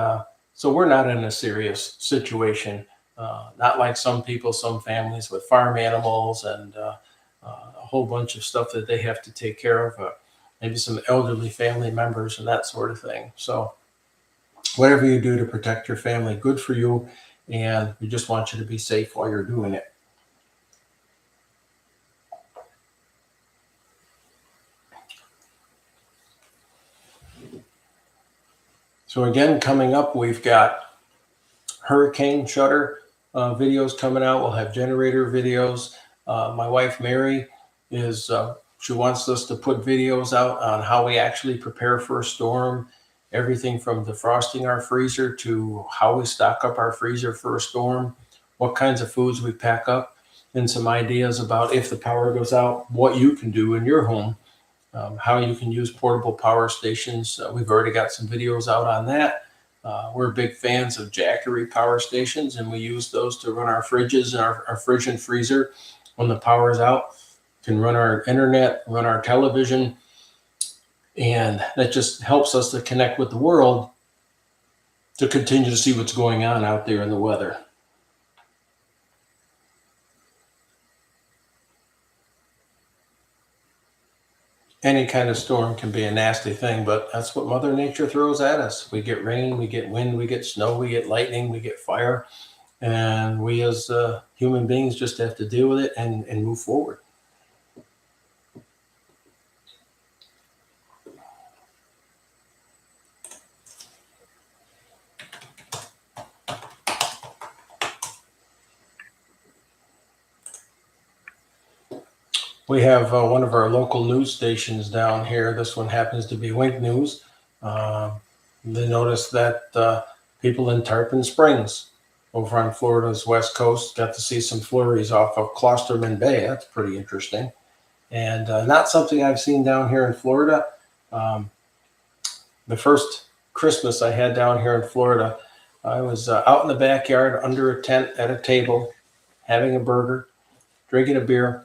so we're not in a serious situation, not like some people, some families with farm animals and a whole bunch of stuff that they have to take care of, maybe some elderly family members and that sort of thing. So whatever you do to protect your family, good for you. And we just want you to be safe while you're doing it. So again, coming up, we've got hurricane shutter videos coming out. We'll have generator videos. My wife, Mary, she wants us to put videos out on how we actually prepare for a storm, everything from defrosting our freezer to how we stock up our freezer for a storm, what kinds of foods we pack up, and some ideas about if the power goes out, what you can do in your home. How you can use portable power stations. We've already got some videos out on that. We're big fans of Jackery power stations, and we use those to run our fridges and our fridge and freezer when the power is out. Can run our internet, run our television, and that just helps us to connect with the world to continue to see what's going on out there in the weather. Any kind of storm can be a nasty thing, but that's what Mother Nature throws at us. We get rain, we get wind, we get snow, we get lightning, we get fire, and we as human beings just have to deal with it and move forward. We have one of our local news stations down here. This one happens to be Wink News. They noticed that people in Tarpon Springs over on Florida's west coast got to see some flurries off of Klosterman Bay. That's pretty interesting. And not something I've seen down here in Florida. The first Christmas I had down here in Florida, I was out in the backyard under a tent at a table, having a burger, drinking a beer.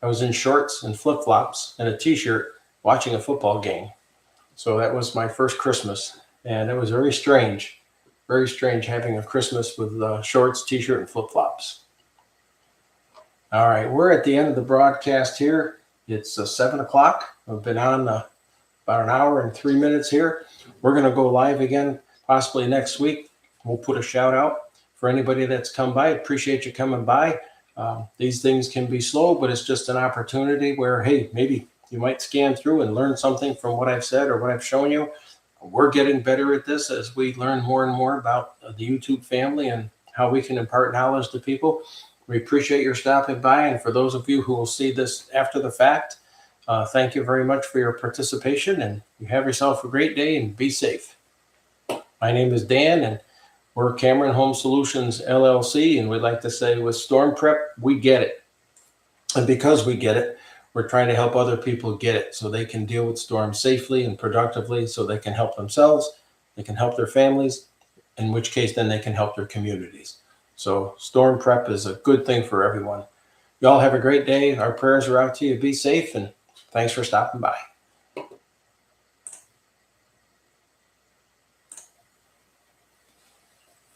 I was in shorts and flip-flops and a t-shirt watching a football game. So that was my first Christmas. And it was very strange having a Christmas with shorts, t-shirt, and flip-flops. All right, we're at the end of the broadcast here. It's 7 o'clock. I've been on about an hour and 3 minutes here. We're going to go live again possibly next week. We'll put a shout out for anybody that's come by. Appreciate you coming by. These things can be slow, but it's just an opportunity where, hey, maybe you might scan through and learn something from what I've said or what I've shown you. We're getting better at this as we learn more and more about the YouTube family and how we can impart knowledge to people. We appreciate your stopping by. And for those of you who will see this after the fact, thank you very much for your participation, and you have yourself a great day and be safe. My name is Dan, and we're Cameron Home Solutions, LLC, and we'd like to say with Storm Prep, we get it. And because we get it, we're trying to help other people get it so they can deal with storms safely and productively, so they can help themselves, they can help their families, in which case then they can help their communities. So Storm Prep is a good thing for everyone. Y'all have a great day. Our prayers are out to you. Be safe, and thanks for stopping by.